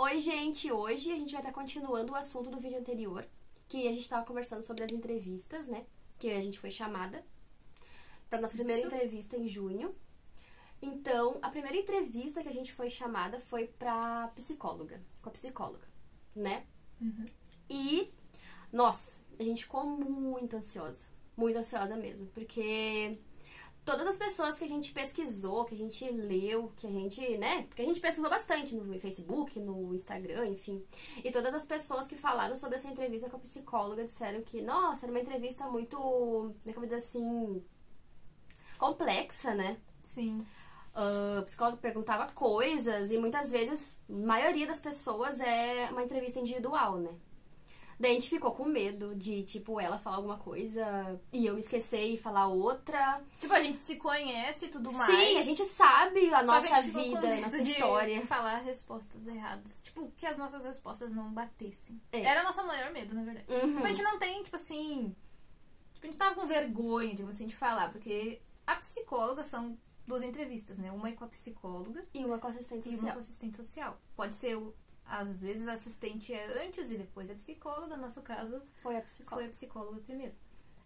Oi, gente! Hoje a gente vai estar continuando o assunto do vídeo anterior, que a gente estava conversando sobre as entrevistas, né? Que a gente foi chamada para nossa primeira entrevista em junho. Então, a primeira entrevista que a gente foi chamada foi pra psicóloga, com a psicóloga, né? E, nossa, a gente ficou muito ansiosa mesmo, porque todas as pessoas que a gente pesquisou, que a gente leu, que a gente, né? Porque a gente pesquisou bastante no Facebook, no Instagram, enfim. E todas as pessoas que falaram sobre essa entrevista com a psicóloga disseram que, nossa, era uma entrevista muito, como é que eu vou dizer assim, complexa, né? Sim. O psicólogo perguntava coisas e muitas vezes, a maioria das pessoas é uma entrevista individual, né? Daí a gente ficou com medo de, tipo, ela falar alguma coisa e eu me esquecer e falar outra. Tipo, a gente se conhece e tudo mais. Sim, a gente sabe a nossa a gente ficou vida, com medo nossa de história. falar respostas erradas. Tipo, que as nossas respostas não batessem. É. Era o nosso maior medo, na verdade. Tipo, a gente não tem, tipo assim... Tipo, a gente tava com vergonha, tipo assim, de falar. Porque a psicóloga são 2 entrevistas, né? Uma é com a psicóloga E uma com assistente e uma social. com a assistente social. Pode ser, às vezes, a assistente é antes e depois a psicóloga. No nosso caso, Foi a psicóloga. foi a psicóloga primeiro.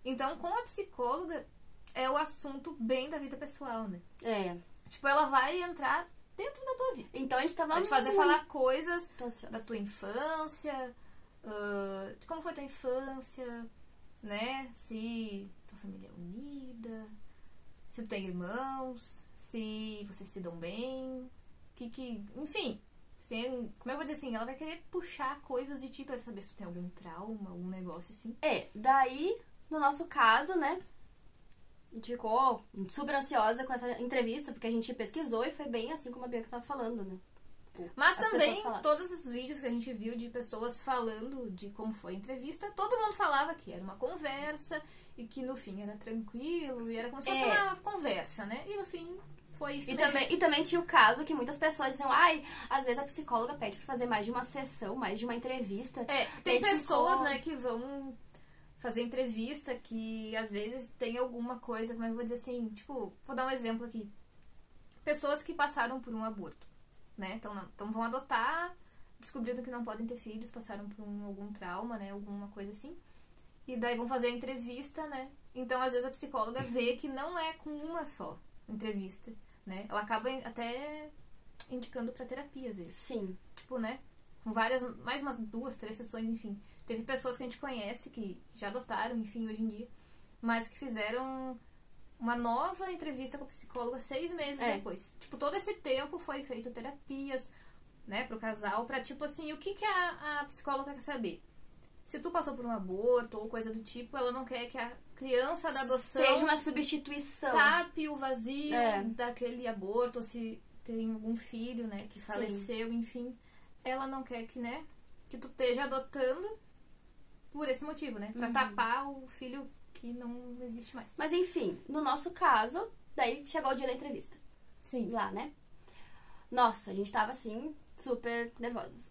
Então, com a psicóloga, é o assunto bem da vida pessoal, né? É. Tipo, ela vai entrar dentro da tua vida. Então a gente tava Vai te fazer falar coisas ansiosa. da tua infância, de como foi tua infância, né? Se tua família é unida, se tu tem irmãos, se vocês se dão bem, enfim, se tem, como eu vou dizer assim, ela vai querer puxar coisas de ti pra saber se tu tem algum trauma, algum negócio assim. Daí, no nosso caso, né? A gente ficou super ansiosa com essa entrevista, porque a gente pesquisou e foi bem assim como a Bianca tava falando, né? Mas As também, pessoas falaram. todos os vídeos que a gente viu de pessoas falando de como foi a entrevista, todo mundo falava que era uma conversa e que no fim era tranquilo e era como se fosse uma conversa, né? E no fim foi isso mesmo. E também tinha o caso que muitas pessoas diziam, às vezes a psicóloga pede pra fazer mais de uma sessão, mais de uma entrevista. Tem Daí pessoas, ficou- né, que vão fazer entrevista que às vezes tem alguma coisa, como é que eu vou dizer assim, tipo, vou dar um exemplo aqui. Pessoas que passaram por um aborto, né, então vão adotar, descobriram que não podem ter filhos, passaram por algum trauma, né, alguma coisa assim, e daí vão fazer a entrevista, né, então às vezes a psicóloga vê que não é com uma só entrevista, né, ela acaba até indicando pra terapia às vezes. Sim. Tipo, né? Com várias, mais umas 2, 3 sessões, enfim. Teve pessoas que a gente conhece que já adotaram, enfim, hoje em dia, mas que fizeram uma nova entrevista com a psicóloga 6 meses depois. Tipo, todo esse tempo foi feito terapias, né, pro casal, pra tipo assim, o que a psicóloga quer saber? Se tu passou por um aborto ou coisa do tipo, ela não quer que a criança da adoção Seja uma substituição. tape o vazio É. daquele aborto, ou se tem algum filho, né, que Sim. faleceu, enfim. Ela não quer que, né, que tu esteja adotando por esse motivo, né, pra tapar o filho que não existe mais. Mas enfim, no nosso caso, daí chegou o dia da entrevista. Sim. Lá, né? Nossa, a gente tava assim, super nervosos.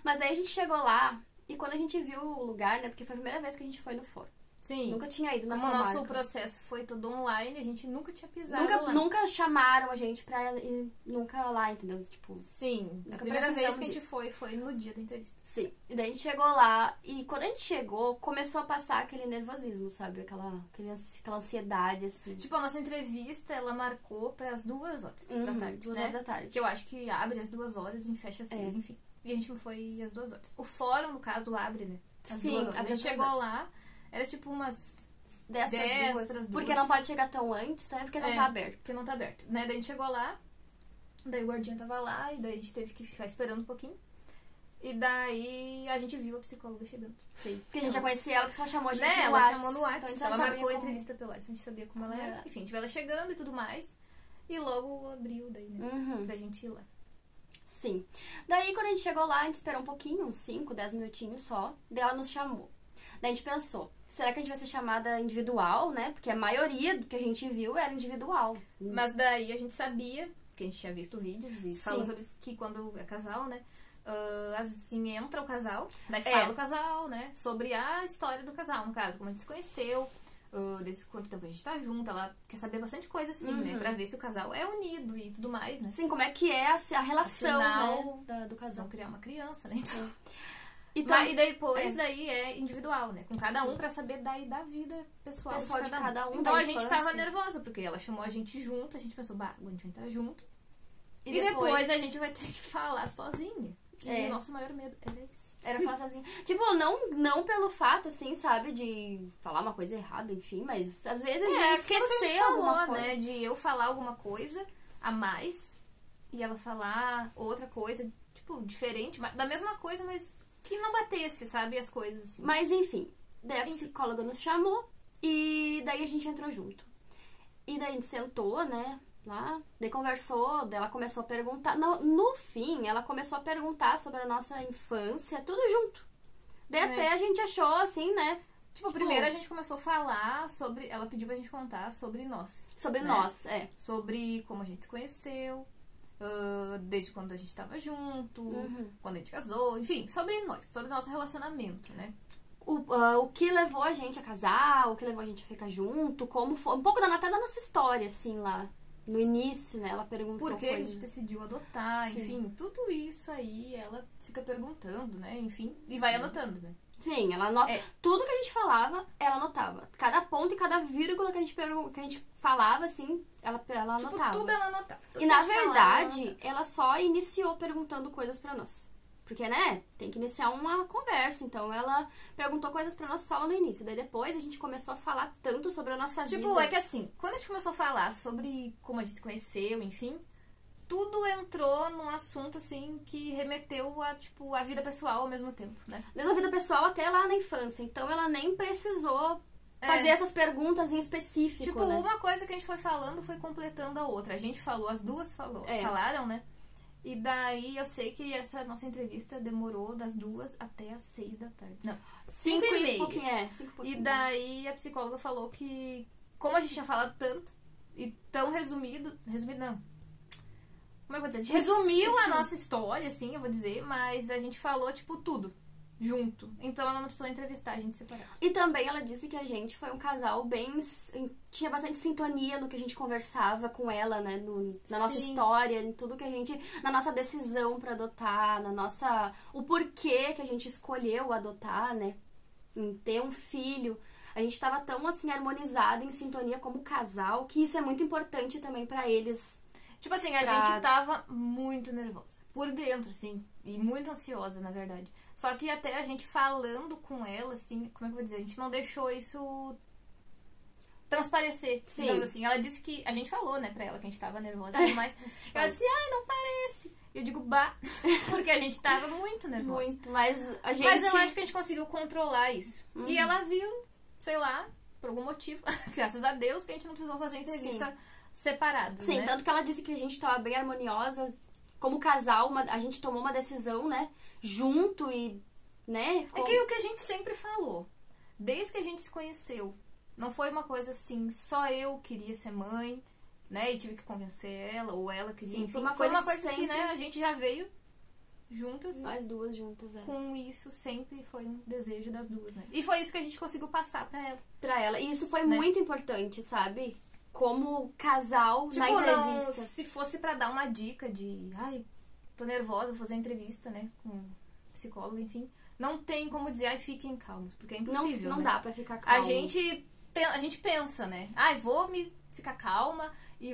Mas daí a gente chegou lá e quando a gente viu o lugar, né? Porque foi a primeira vez que a gente foi no fórum. Sim. Nunca tinha ido na Como o comarca. nosso processo foi todo online, a gente nunca tinha pisado lá. Nunca chamaram a gente pra ir nunca lá, entendeu? Tipo, Sim. A Nunca primeira vez precisamos que a gente ir. foi no dia da entrevista. sim. E daí a gente chegou lá e quando a gente chegou, começou a passar aquele nervosismo, sabe? Aquela ansiedade, assim. Tipo, a nossa entrevista, ela marcou para as 2 horas da tarde, 2 né? horas da tarde. Que eu acho que abre às 2 horas e fecha às 6, enfim. E a gente foi às 2 horas. O fórum, no caso, abre, né? Às Sim, 2 horas. A abre às gente 2 chegou horas. lá, era tipo umas 10 10 pras pras 2. Porque não pode chegar tão antes, também porque não tá aberto. porque não tá aberto, né? Daí a gente chegou lá, daí o guardinha tava lá, e daí a gente teve que ficar esperando um pouquinho. E daí a gente viu a psicóloga chegando. Sim. Porque a gente já conhecia ela, porque ela chamou a gente Né? no Ela WhatsApp. chamou no Então a WhatsApp, gente já ela sabia marcou a como- entrevista pelo WhatsApp, a gente sabia como ela era. era. Enfim, a gente viu ela chegando e tudo mais. E logo abriu daí, né? Pra gente ir lá. Sim. Daí, quando a gente chegou lá, a gente esperou um pouquinho, uns 5, 10 minutinhos só. Daí ela nos chamou. Daí a gente pensou, será que a gente vai ser chamada individual, né? Porque a maioria do que a gente viu era individual. Mas daí a gente sabia, que a gente tinha visto vídeos e Sim. falando sobre isso, que quando é casal, né? Assim, entra o casal, daí fala o casal, né? Sobre a história do casal, no caso, como a gente se conheceu, desde quanto tempo a gente tá junto, ela quer saber bastante coisa assim, né? Pra ver se o casal é unido e tudo mais, né? Sim, como é que é a relação, Afinal, né, do Vocês casal. vão criar uma criança, né? Então... Então, E depois, daí é individual, né? Com cada um pra saber daí da vida pessoal de cada um. Então da a gente infância. tava nervosa, porque ela chamou a gente junto, a gente pensou, a gente vai entrar junto. E E depois a gente vai ter que falar sozinha. E o nosso maior medo era isso. Era falar sozinha. Tipo, não pelo fato, assim, sabe, de falar uma coisa errada, enfim, mas às vezes de aquilo que a esquecer gente alguma falou, coisa. né? De eu falar alguma coisa a mais e ela falar outra coisa, tipo, diferente, da mesma coisa, mas que não batesse, sabe, as coisas assim. Mas enfim, daí a psicóloga nos chamou e daí a gente entrou junto. E daí a gente sentou, né, lá, daí conversou, daí ela começou a perguntar. No fim, ela começou a perguntar sobre a nossa infância, tudo junto. Daí até a gente achou, assim, né? Tipo, primeiro a gente começou a falar sobre... Ela pediu pra gente contar sobre nós. Sobre né? nós, Sobre como a gente se conheceu, desde quando a gente tava junto, quando a gente casou, enfim, sobre nós, sobre o nosso relacionamento, né? O que levou a gente a casar, o que levou a gente a ficar junto, como foi. Um pouco até da nossa história, assim, lá. No início, né? Ela perguntou por que a coisas. gente decidiu adotar, Sim. enfim, tudo isso aí ela fica perguntando, né? Enfim, e vai anotando, né? Sim, ela anota. Tudo que a gente falava, ela anotava. Cada ponto e cada vírgula que a gente falava, assim, ela anotava. Tipo, tudo ela anotava. E na verdade, ela só iniciou perguntando coisas pra nós. Porque, né, tem que iniciar uma conversa. Então, ela perguntou coisas pra nós só lá no início. Daí, depois, a gente começou a falar tanto sobre a nossa vida. Tipo, é que assim, quando a gente começou a falar sobre como a gente se conheceu, enfim, tudo entrou num assunto, assim, que remeteu a, tipo, a vida pessoal ao mesmo tempo, né? Desde a vida pessoal até lá na infância. Então, ela nem precisou fazer essas perguntas em específico, tipo, né? uma coisa que a gente foi falando foi completando a outra. A gente falou, as duas falaram, né? E daí eu sei que essa nossa entrevista demorou das 2 até as 6 da tarde. Não, 5 e meia. E daí a psicóloga falou que, como a gente tinha falado tanto e tão resumido não. Como é que eu vou dizer? A gente resumiu a nossa história, assim, eu vou dizer, mas a gente falou, tipo, tudo junto. Então ela não precisou entrevistar a gente separado. E também ela disse que a gente foi um casal bem... Tinha bastante sintonia no que a gente conversava com ela, né? Na nossa história, em tudo que a gente... Na nossa decisão pra adotar, o porquê que a gente escolheu adotar, né? Em ter um filho. A gente tava tão, assim, harmonizada, em sintonia como casal, que isso é muito importante também pra eles. Tipo assim, a gente tava muito nervosa. Por dentro, assim. E muito ansiosa, na verdade. Só que até a gente falando com ela, assim, como é que eu vou dizer? A gente não deixou isso transparecer, digamos assim. Ela disse que... A gente falou, né, pra ela que a gente tava nervosa e tudo mais. Ela disse, não parece. E eu digo, porque a gente tava muito nervosa. Muito, mas a gente... Mas eu acho que a gente conseguiu controlar isso. E ela viu, sei lá, por algum motivo, graças a Deus, que a gente não precisou fazer entrevista separada, Sim, né? tanto que ela disse que a gente tava bem harmoniosa. Como casal, a gente tomou uma decisão, né? Junto e, né? É que o que a gente sempre falou, desde que a gente se conheceu, não foi uma coisa assim, só eu queria ser mãe, né? E tive que convencer ela, ou ela queria, enfim. Foi uma coisa que, né, a gente já veio juntas. Nós duas juntas, Com isso, sempre foi um desejo das duas, né? E foi isso que a gente conseguiu passar pra ela. E isso foi muito importante, sabe? Como casal na entrevista. Se fosse pra dar uma dica de... tô nervosa, vou fazer entrevista, né? Com psicólogo, enfim. Não tem como dizer, fiquem calmos. Porque é impossível, Não né? dá pra ficar calma. A gente pensa, né? Vou me ficar calma e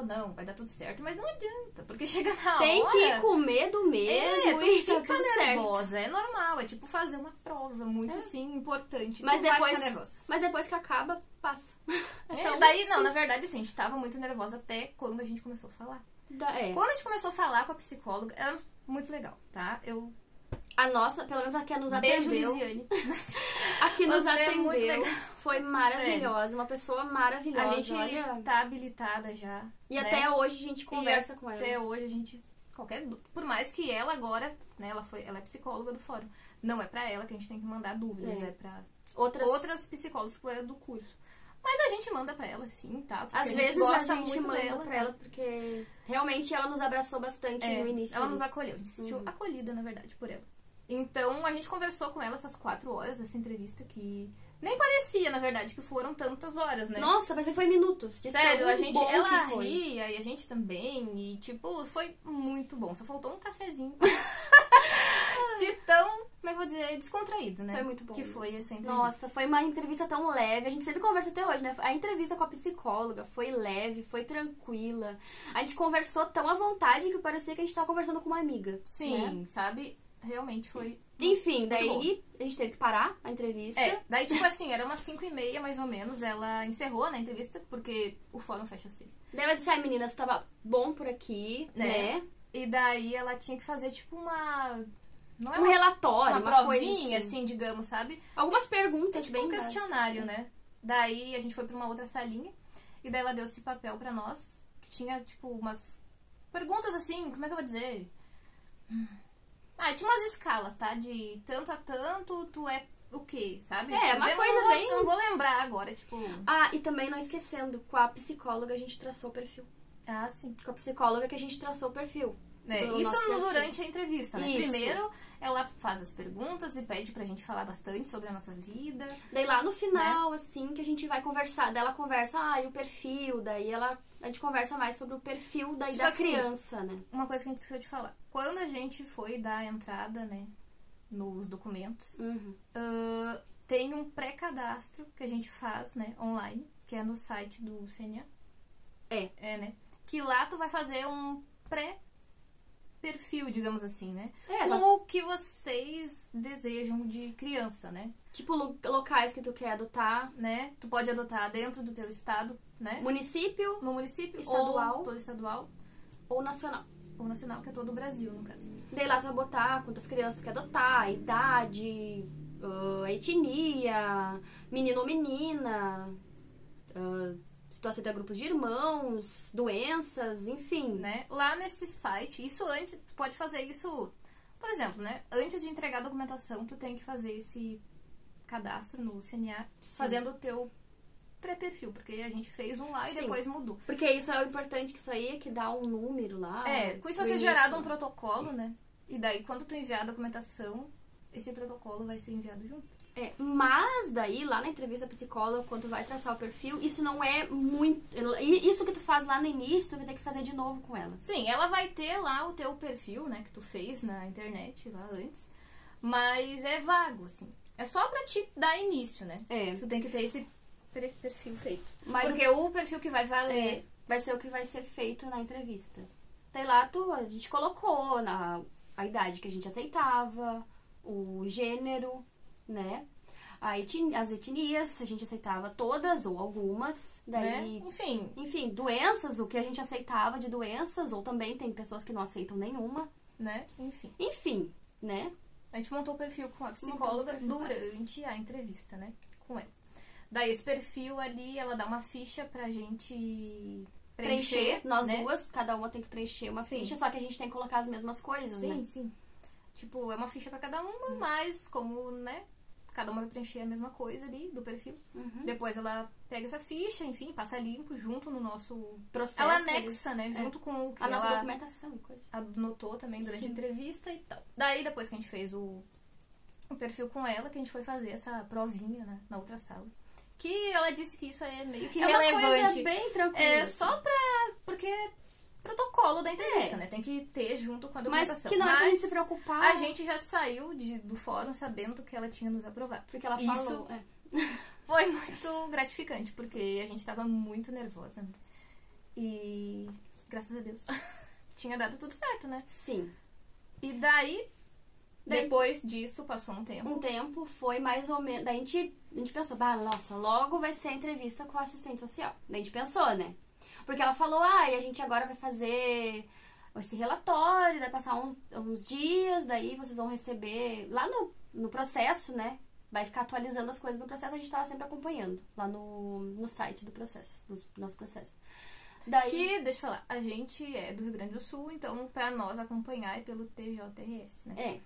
não, vai dar tudo certo. Mas não adianta, porque chega na hora... Tem que ir com medo mesmo e tu tá fica tudo nervosa. certo. É normal, é tipo fazer uma prova muito, assim, importante. Mas tu vai ficar nervosa. Mas depois que acaba, passa. Então, daí, não, na verdade, assim, a gente tava muito nervosa até quando a gente começou a falar. Quando a gente começou a falar com a psicóloga, era muito legal, tá? A nossa, pelo menos a que nos atendeu. Beijo, Lisiane. A que nos Você é atendeu muito legal. foi maravilhosa. Uma pessoa maravilhosa. A gente tá habilitada já. E né? até hoje a gente conversa com ela. Até hoje a gente... Por mais que ela agora, né, ela é psicóloga do fórum. Não é pra ela que a gente tem que mandar dúvidas, é pra outras psicólogas que é do curso. Mas a gente manda pra ela, sim, tá? Porque às vezes gosta a gente muito manda dela, pra ela, porque realmente ela nos abraçou bastante no início. Ela nos acolheu, a gente se sentiu acolhida, na verdade, por ela. Então, a gente conversou com ela essas 4 horas dessa entrevista, que Nem parecia, na verdade, que foram tantas horas, né? Nossa, mas foi minutos. Diz que Sério, é a muito gente, bom ela que foi. ria e a gente também. E, tipo, foi muito bom. Só faltou um cafezinho. De tão, como é que eu vou dizer, descontraído, né? Foi muito bom. Que foi essa entrevista. Nossa, foi uma entrevista tão leve. A gente sempre conversa até hoje, né? A entrevista com a psicóloga foi leve, foi tranquila. A gente conversou tão à vontade que parecia que a gente tava conversando com uma amiga. Sim, né? sabe? Realmente foi. Enfim, daí bom. a gente teve que parar a entrevista. Daí, tipo assim, era umas 5h30, mais ou menos, ela encerrou na entrevista, porque o fórum fecha às 6. Daí ela disse, ai meninas, tava bom por aqui, né? E daí ela tinha que fazer, tipo, uma... Não é Um relatório, uma uma coisa provinha, assim. digamos, sabe? Algumas perguntas Tipo bem um questionário, básicas. né? Daí a gente foi pra uma outra salinha, e daí ela deu esse papel pra nós, que tinha, tipo, umas perguntas assim, como é que eu vou dizer? Tinha umas escalas, tá? De tanto a tanto, tu é o quê, sabe? É, uma coisa bem... Não vou lembrar agora, tipo... Ah, e também não esquecendo, com a psicóloga a gente traçou o perfil. Ah, sim. Com a psicóloga que a gente traçou o perfil. Do Isso nosso perfil. durante a entrevista, né? Isso. Primeiro, ela faz as perguntas e pede pra gente falar bastante sobre a nossa vida. Daí lá no final, assim, que a gente vai conversar. Daí ela conversa, e o perfil. Daí a gente conversa mais sobre o perfil daí Tipo da assim, criança, né? Uma coisa que a gente esqueceu de falar. Quando a gente foi dar a entrada, né, nos documentos, tem um pré-cadastro que a gente faz, né, online, que é no site do CNA. Né? Que lá tu vai fazer um pré-perfil, digamos assim, né? Com o que vocês desejam de criança, né? Tipo, locais que tu quer adotar. Né? Tu pode adotar dentro do teu estado, né? Município No município, estadual, ou todo estadual, ou nacional. ou nacional, que é todo o Brasil, no caso. Daí lá tu vai botar quantas crianças tu quer adotar, a idade, a etnia, menino ou menina, se tu aceita grupos de irmãos, doenças, enfim. Né? Lá nesse site, isso antes, tu pode fazer isso, por exemplo, né? Antes de entregar a documentação, tu tem que fazer esse cadastro no CNA, fazendo o teu pré-perfil, porque a gente fez um lá e depois mudou. Porque isso é o importante, que isso aí é que dá um número lá. Com isso vai ser gerado um protocolo, né? E daí, quando tu enviar a documentação, esse protocolo vai ser enviado junto. Mas daí, lá na entrevista psicóloga, quando tu vai traçar o perfil, isso não é muito... Isso que tu faz lá no início, tu vai ter que fazer de novo com ela. Sim, ela vai ter lá o teu perfil, né, que tu fez na internet lá antes, mas é vago, assim. É só pra te dar início, né? Tu tem que ter esse perfil feito. Porque o perfil que vai valer... vai ser o que vai ser feito na entrevista. Daí lá a gente colocou a idade que a gente aceitava, o gênero, né? As etnias, a gente aceitava todas ou algumas. Daí, enfim, doenças, o que a gente aceitava de doenças, ou também tem pessoas que não aceitam nenhuma. Né? Enfim, né? A gente montou o perfil com a psicóloga durante a entrevista, né? Com ela. Daí esse perfil ali, ela dá uma ficha pra gente preencher. Nós duas, cada uma tem que preencher uma ficha, só que a gente tem que colocar as mesmas coisas, né? Sim. Tipo, é uma ficha pra cada uma, mas como, né? Cada uma vai preencher a mesma coisa ali do perfil. Depois ela pega essa ficha, enfim, passa limpo junto no nosso processo. Ela anexa, né? Junto com o que a nossa ela documentação e coisa. anotou também durante a entrevista e tal. Daí, depois que a gente fez o perfil com ela, que a gente foi fazer essa provinha, né, na outra sala. Que ela disse que isso é meio que relevante. Uma coisa bem tranquila. Só porque protocolo da entrevista, né? Tem que ter junto com a documentação. Mas que não é pra gente se preocupar. A gente já saiu do fórum sabendo que ela tinha nos aprovado. Porque ela falou. Isso foi muito gratificante, porque a gente tava muito nervosa. Né? E graças a Deus tinha dado tudo certo, né? Sim. E daí depois disso, passou um tempo. Um tempo, foi mais ou menos... Daí a gente pensou, nossa, logo vai ser a entrevista com a assistente social. Daí a gente pensou, né? Porque ela falou, e a gente agora vai fazer esse relatório, vai passar uns dias, daí vocês vão receber... Lá no processo, né? Vai ficar atualizando as coisas no processo, a gente tava sempre acompanhando. Lá no site do processo, do nosso processo. Daí... Que, deixa eu falar, a gente é do Rio Grande do Sul, então pra nós acompanhar é pelo TJRS, né?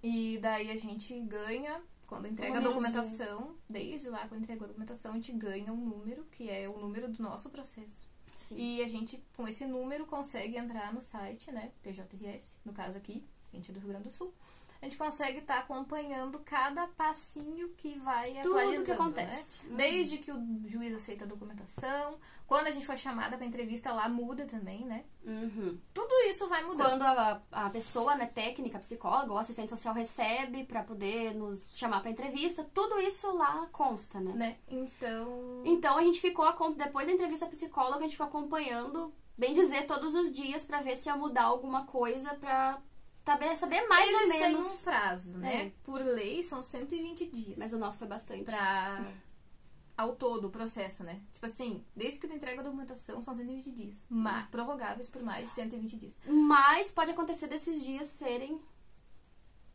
E daí a gente ganha, quando entrega a documentação, desde lá, quando entrega a documentação, a gente ganha um número, que é o número do nosso processo. Sim. E a gente, com esse número, consegue entrar no site, né, TJRS, no caso aqui, a gente é do Rio Grande do Sul, a gente consegue estar acompanhando cada passinho que vai Tudo atualizando, que acontece. né? Desde que o juiz aceita a documentação, quando a gente for chamada para entrevista, lá muda também, né? Tudo isso vai mudando. Quando a pessoa, né, técnica, psicóloga ou assistente social recebe pra poder nos chamar pra entrevista, tudo isso lá consta, né? Então a gente ficou, depois da entrevista psicóloga, a gente ficou acompanhando, bem dizer, todos os dias pra ver se ia mudar alguma coisa pra saber mais ou menos. Eles têm um prazo, né? Por lei, são 120 dias. Mas o nosso foi bastante. Ao todo, o processo, né? Tipo assim, desde que tu entrega a documentação, são 120 dias. Prorrogáveis por mais 120 dias. Mas pode acontecer desses dias serem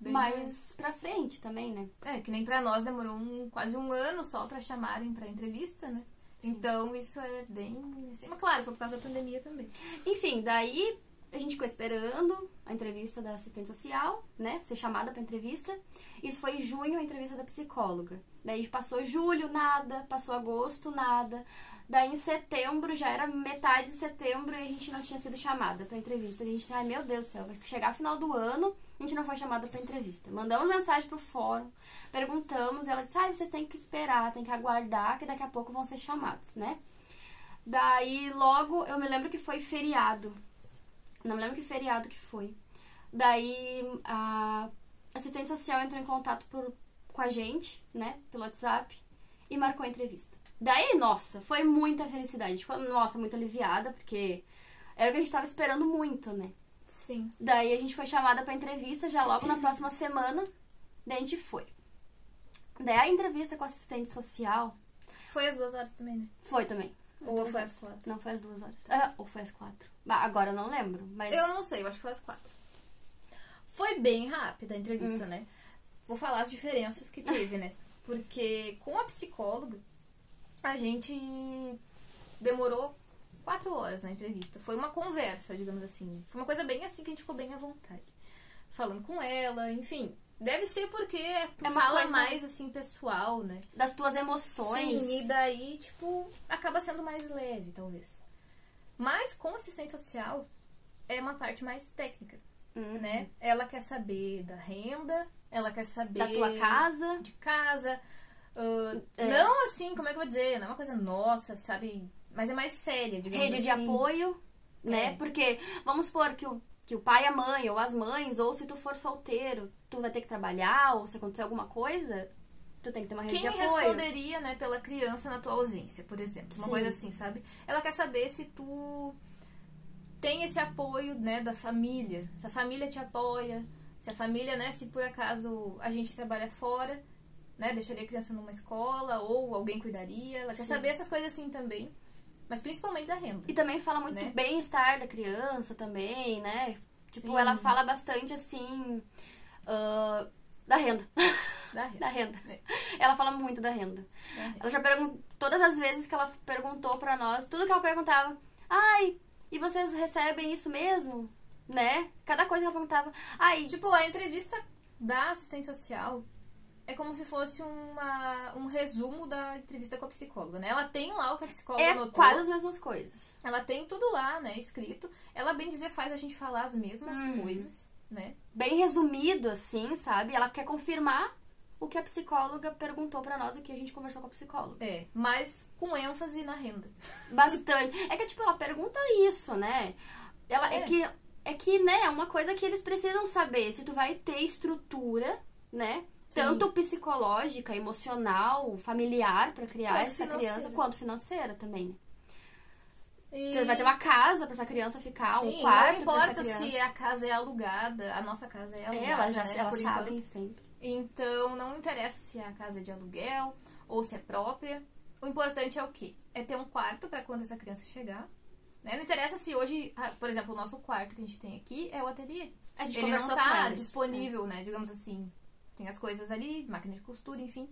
mais pra frente também, né? Que nem pra nós demorou quase um ano só pra chamarem pra entrevista, né? Sim. Então, isso é bem... Assim, mas claro, foi por causa da pandemia também. Enfim, daí a gente ficou esperando a entrevista da assistente social, né? Ser chamada pra entrevista. Isso foi em junho, a entrevista da psicóloga. Daí passou julho, nada. Passou agosto, nada. Daí em setembro, já era metade de setembro e a gente não tinha sido chamada pra entrevista. A gente, ai meu Deus do céu, vai chegar final do ano, a gente não foi chamada pra entrevista. Mandamos mensagem pro fórum, perguntamos, e ela disse, vocês têm que esperar, tem que aguardar, que daqui a pouco vão ser chamados, né? Daí logo, eu me lembro que foi feriado. Não me lembro que feriado que foi. Daí a assistente social entrou em contato com a gente, né, pelo WhatsApp, e marcou a entrevista. Daí, nossa, foi muita felicidade. Ficou, nossa, muito aliviada, porque era o que a gente tava esperando muito, né? Sim. Daí a gente foi chamada pra entrevista já logo na próxima semana. Daí a gente foi. Daí a entrevista com a assistente social... Foi às 2 horas também, né? Foi também. Ou foi às 4? Não, foi às 2 horas. Ou foi às 4. Agora eu não lembro, mas... Eu não sei, eu acho que foi às 4. Foi bem rápida a entrevista, né? Vou falar as diferenças que teve, né? Porque com a psicóloga, a gente demorou 4 horas na entrevista. Foi uma conversa, digamos assim. Foi uma coisa bem assim que a gente ficou bem à vontade. Falando com ela, enfim. Deve ser porque tu fala mais, assim, pessoal, né? Das tuas emoções. Sim, e daí, tipo, acaba sendo mais leve, talvez. Mas com assistente social, é uma parte mais técnica, né? Ela quer saber da renda, ela quer saber... Da tua casa. De casa. Não assim, como é que eu vou dizer? Não é uma coisa nossa, sabe? Mas é mais séria, digamos assim. Rede de apoio, né? Porque, vamos supor que o pai e a mãe, ou as mães, ou se tu for solteiro, tu vai ter que trabalhar, ou se acontecer alguma coisa, tu tem que ter uma rede de apoio. Quem responderia, né, pela criança na tua ausência, por exemplo? Uma coisa assim, sabe? Ela quer saber se tu tem esse apoio, né, da família. Se a família te apoia, se a família, né, se por acaso a gente trabalha fora, né, deixaria a criança numa escola, ou alguém cuidaria. Ela quer saber essas coisas assim também. Mas principalmente da renda. E também fala muito do bem-estar da criança também, né? Tipo, ela fala bastante, assim, da renda. Da renda. Ela fala muito da renda. Ela já perguntou, todas as vezes que ela perguntou pra nós, tudo que ela perguntava, e vocês recebem isso mesmo? Né? Cada coisa que ela perguntava. Tipo, a entrevista da assistente social... É como se fosse um resumo da entrevista com a psicóloga, né? Ela tem lá o que a psicóloga anotou. Quase as mesmas coisas. Ela tem tudo lá, né, escrito. Ela, bem dizer, faz a gente falar as mesmas coisas, né? Bem resumido, assim, sabe? Ela quer confirmar o que a psicóloga perguntou pra nós, o que a gente conversou com a psicóloga. Mas com ênfase na renda. Bastante. É que, tipo, ela pergunta isso, né? É que, né, é uma coisa que eles precisam saber. Se tu vai ter estrutura, né? Tanto psicológica, emocional, familiar pra criar essa criança, quanto financeira também. Você vai ter uma casa pra essa criança ficar, um quarto. Não importa se a casa é alugada, a nossa casa é alugada. Elas sabem sempre. Então, não interessa se a casa é de aluguel ou se é própria. O importante é o quê? É ter um quarto pra quando essa criança chegar. Né? Não interessa se hoje, por exemplo, o nosso quarto que a gente tem aqui é o ateliê. Ele não tá disponível, né? Digamos assim. Tem as coisas ali, máquina de costura, enfim.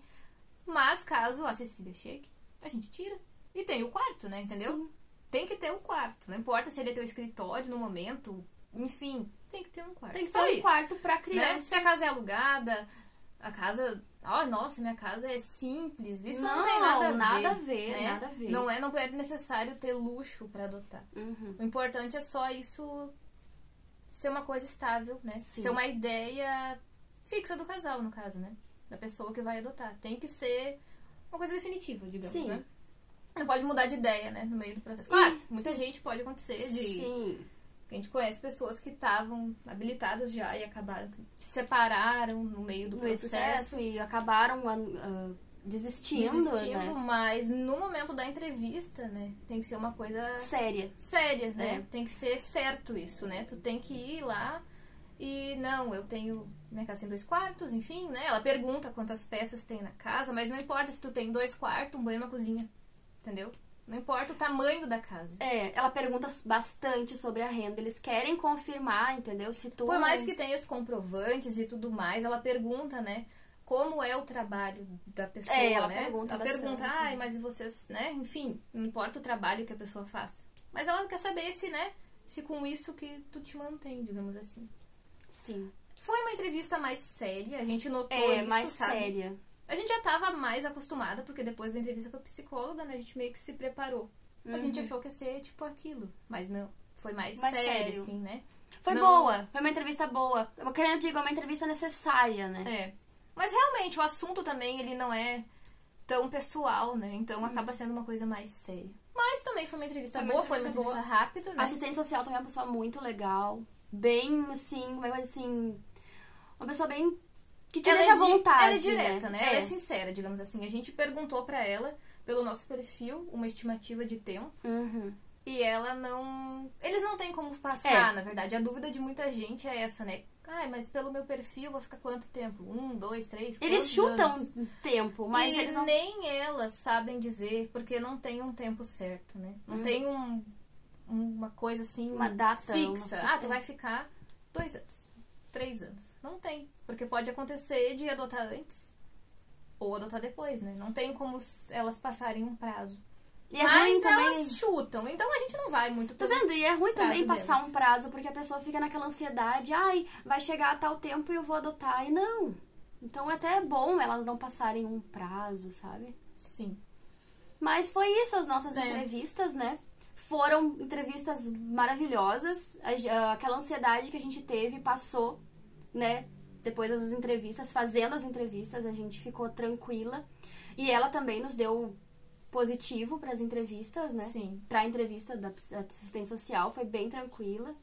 Mas caso a Cecília chegue, a gente tira. E tem o quarto, né? Entendeu? Sim. Tem que ter um quarto. Não importa se ele é teu escritório no momento. Enfim, tem que ter um quarto. Tem que ter um quarto pra criança. Né? Se a casa é alugada, a casa... nossa, minha casa é simples. Isso não tem nada a ver. Né? Nada a ver. Não é necessário ter luxo pra adotar. O importante é só isso ser uma coisa estável, né? Sim. Ser uma ideia fixa do casal, no caso, né? Da pessoa que vai adotar. Tem que ser uma coisa definitiva, digamos, Sim. né? Não pode mudar de ideia, né? No meio do processo. Claro, muita gente pode acontecer de... Sim. A gente conhece pessoas que estavam habilitadas já e acabaram, se separaram no meio do processo. E acabaram desistindo, né? Mas no momento da entrevista, né? Tem que ser uma coisa Séria. séria, né? É. Tem que ser certo isso, né? Tu tem que ir lá e, não, eu tenho... Minha casa tem 2 quartos, enfim, né? Ela pergunta quantas peças tem na casa, mas não importa se tu tem 2 quartos, um banheiro e uma cozinha, entendeu? Não importa o tamanho da casa. Ela pergunta bastante sobre a renda. Eles querem confirmar, entendeu? Se tu... Por mais que tenha os comprovantes e tudo mais, ela pergunta, né? Como é o trabalho da pessoa, ela né? pergunta Ela bastante. pergunta, mas vocês, né? Enfim, não importa o trabalho que a pessoa faça. Mas ela quer saber se, né? Se com isso que tu te mantém, digamos assim. Sim. Foi uma entrevista mais séria, a gente notou isso, mais sabe? séria. A gente já tava mais acostumada, porque depois da entrevista com a psicóloga, né? A gente meio que se preparou. Mas a gente achou que ia ser, tipo, aquilo. Mas não, foi mais sério, assim, né? Foi Não- boa. Foi uma entrevista boa. Eu querendo digo, é uma entrevista necessária, né? É. Mas realmente, o assunto também, ele não é tão pessoal, né? Então acaba sendo uma coisa mais séria. Mas também foi uma entrevista Foi uma boa, foi uma entrevista entrevista rápida, né? A assistente social também é uma pessoa muito legal. Bem, assim, como é que eu vou dizer assim... Uma pessoa bem... Que te deixa à vontade, ela é direta, né? Ela é É. sincera, digamos assim. A gente perguntou pra ela, pelo nosso perfil, uma estimativa de tempo. Uhum. E ela não... Eles não têm como passar, É. na verdade. A dúvida de muita gente é essa, né? Mas pelo meu perfil vou ficar quanto tempo? 1, 2, 3, Eles quantos chutam anos? tempo, mas e eles não... nem elas sabem dizer, porque não tem um tempo certo, né? Não tem uma coisa assim... Uma data, fixa. uma- Tu vai ficar 2 anos, 3 anos. Não tem. Porque pode acontecer de adotar antes ou adotar depois, né? Não tem como elas passarem um prazo. E é Mas ruim também... elas chutam, então a gente não vai muito Tá por... vendo? E é ruim também prazo passar delas. um prazo, porque a pessoa fica naquela ansiedade. Vai chegar a tal tempo e eu vou adotar. E não. Então até é bom elas não passarem um prazo, sabe? Sim. Mas foi isso, as nossas É. entrevistas, né? Foram entrevistas maravilhosas. Aquela ansiedade que a gente teve passou, né? Depois das entrevistas, fazendo as entrevistas, a gente ficou tranquila. E ela também nos deu positivo para as entrevistas, né? Sim. Pra entrevista da assistente social, foi bem tranquila.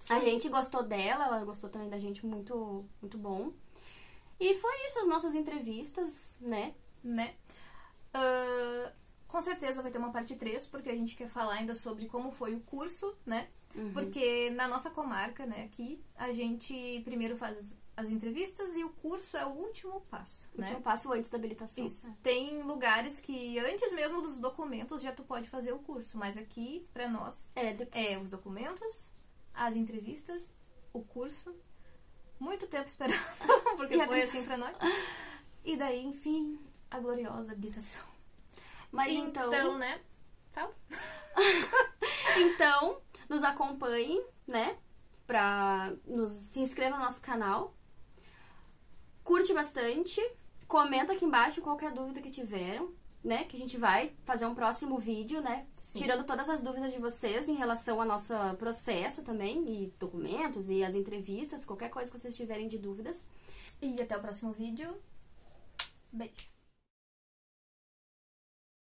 A gente gostou dela, ela gostou também da gente, muito, muito bom. E foi isso, as nossas entrevistas, né? Né? Com certeza vai ter uma parte 3, porque a gente quer falar ainda sobre como foi o curso, né? Porque na nossa comarca, né, aqui, a gente primeiro faz as entrevistas e o curso é o último passo, O né? último passo antes da habilitação. Isso. Tem lugares que antes mesmo dos documentos já tu pode fazer o curso, mas aqui, pra nós, Depois. é os documentos, as entrevistas, o curso, muito tempo esperando, porque E a foi assim pra nós. E daí, enfim, a gloriosa habilitação. Mas então, né? Fala. então, nos acompanhem, né? Se inscreva no nosso canal. Curte bastante. Comenta aqui embaixo qualquer dúvida que tiveram, né? Que a gente vai fazer um próximo vídeo, né? Sim. Tirando todas as dúvidas de vocês em relação ao nosso processo também, e documentos, e as entrevistas, qualquer coisa que vocês tiverem de dúvidas. E até o próximo vídeo. Beijo.